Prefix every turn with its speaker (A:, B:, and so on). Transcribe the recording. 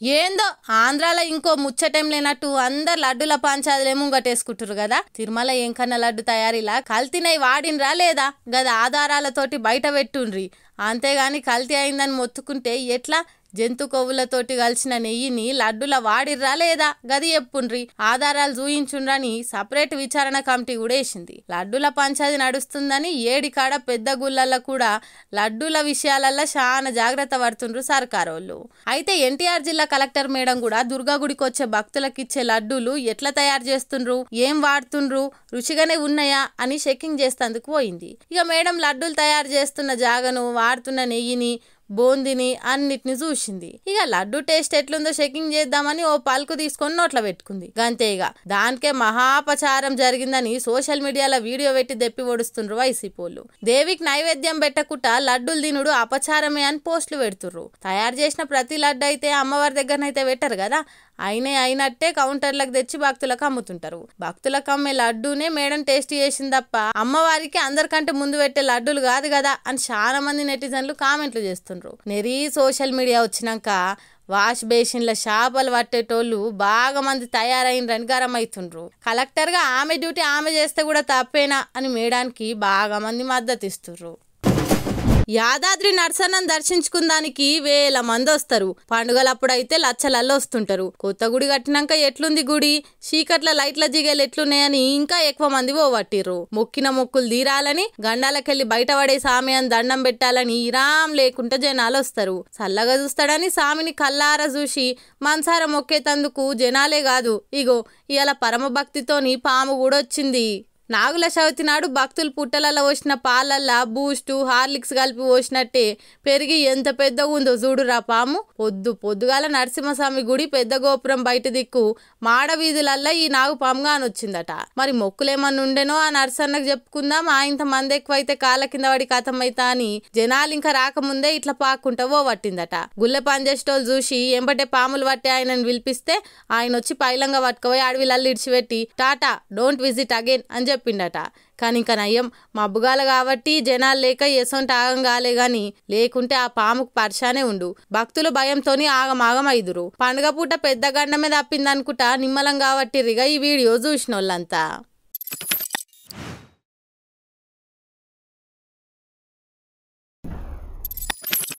A: ఏందో ఆంధ్రాలో ఇంకో ముచ్చటేం లేనట్టు అందరు లడ్డుల పంచాదులే ముంగటేసుకుంటారు కదా. తిరుమల ఏంకన్న లడ్డు తయారీలా కల్తీనై వాడినరా లేదా గద ఆధారాలతోటి బయట పెట్టుండ్రి. అంతేగాని కల్తీ అయిందని మొత్తుకుంటే ఎట్లా? జంతు కొవ్వులతోటి కలిసిన నెయ్యిని లడ్డుల వాడిర్రా లేదా గది చెప్పుండ్రి, ఆధారాలు చూయించుండ్రని సపరేట్ విచారణ కమిటీ కూడా వేసింది. లడ్డుల పంచాది నడుస్తుందని ఏడికాడ పెద్ద గుళ్ళల్లో కూడా లడ్డుల విషయాలల్లో చాలా జాగ్రత్త పడుతుండ్రు సర్కారోళ్ళు. అయితే ఎన్టీఆర్ జిల్లా కలెక్టర్ మేడం కూడా దుర్గా గుడికి వచ్చే భక్తులకు ఇచ్చే లడ్డూలు ఎట్లా తయారు చేస్తుండ్రు, ఏం వాడుతుండ్రు, రుచిగానే ఉన్నాయా అని చెకింగ్ చేస్తేందుకు పోయింది. ఇక మేడం లడ్డూలు తయారు చేస్తున్న జాగను, వాడుతున్న నెయ్యిని, బూందిని అన్నిటిని చూసింది. ఇక లడ్డు టేస్ట్ ఎట్లుందో చెకింగ్ చేద్దామని ఓ పలుకు తీసుకొని నోట్ల పెట్టుకుంది. గంతేగా దానికే మహాపచారం జరిగిందని సోషల్ మీడియాలో వీడియో పెట్టి దెప్పి ఒడుస్తుండ్రు వైసీపోళ్ళు. దేవికి నైవేద్యం పెట్టకుండా లడ్డూలు తినుడు అపచారమే అని పోస్టులు పెడుతుర్రు. తయారు చేసిన ప్రతి లడ్డు అయితే అమ్మవారి దగ్గరనైతే పెట్టరు కదా, అయినట్టే కౌంటర్లకు తెచ్చి భక్తులకు అమ్ముతుంటారు. భక్తులకు అమ్మే లడ్డూనే మేడం టేస్ట్ చేసింది తప్ప అమ్మవారికి అందరికంటే ముందు పెట్టే లడ్డూలు కాదు కదా అని చాలా మంది నెటిజన్లు కామెంట్లు చేస్తుండ్రు. నెరీ సోషల్ మీడియా వచ్చినాక వాష్ బేసిన్ల చేపలు పట్టేటోళ్ళు బాగా మంది తయారైండ్రని గరం అవుతుండ్రు. కలెక్టర్గా ఆమె డ్యూటీ ఆమె చేస్తే కూడా తప్పేనా అని మేడానికి బాగా మంది మద్దతు ఇస్తుండ్రు. యాదాద్రి నరసన్నను దర్శించుకుందానికి వేల మంది వస్తారు. పండుగలప్పుడైతే లచ్చలల్లో వస్తుంటారు. కొత్త గుడి కట్టినాక ఎట్లుంది గుడి, చీకట్ల లైట్ల జిగేలు ఎట్లున్నాయని ఇంకా ఎక్కువ మంది పోవట్టిర్రు. మొక్కిన మొక్కులు తీరాలని, గండాలకెళ్లి బయట పడే సామి అని దండం పెట్టాలని ఇరాం లేకుంటే జనాలు వస్తారు. చల్లగా చూస్తాడని సామిని కల్లారా చూసి మనసార మొక్కేతందుకు జనాలే కాదు, ఇగో ఇవాళ పరమభక్తితోని పాము కూడా వచ్చింది. నాగుల చవితి నాడు భక్తులు పుట్టలలో పోసిన పాలల్లా బూస్టు, హార్లిక్స్ కలిపి పోసినట్టే పెరిగి ఎంత పెద్దగా ఉందో చూడురా పాము. పొద్దుగాల నరసింహస్వామి గుడి పెద్ద గోపురం బయట దిక్కు మాడ వీధులల్లా ఈ నాగు పాముగానొచ్చిందట. మరి మొక్కులేమన్నా ఉండేనో ఆ నరసన్నకు చెప్పుకుందాం, ఇంత మంది ఎక్కువైతే కాళ్ళ కింద పడి కథమైతా అని జనాలు ఇంకా రాకముందే ఇట్లా పాక్కుంటా పోవట్టిందట. గుళ్ళె పనిచేసేటోళ్ళు చూసి ఎంబటే పాములు పట్టి ఆయనను పిలిపిస్తే ఆయన వచ్చి పైలంగా పట్టుకుపోయి అడవిలల్లి ఇడిచిపెట్టి టాటా డోంట్ విజిట్ అగైన్ అని చెప్పిండట. కానీ ఇంకా నయ్యం మబ్బుగాల కాబట్టి జనాలు లేక ఎసొంటి ఆగం కాలే గాని, లేకుంటే ఆ పాముకు పరిశానే ఉండు. భక్తులు భయంతోని ఆగమాగం అయిదురు. పండుగ పూట పెద్ద గండమే తప్పిందనుకుంటా నిమ్మలం కాబట్టిరిగా ఈ వీడియో చూసినోళ్ళంతా.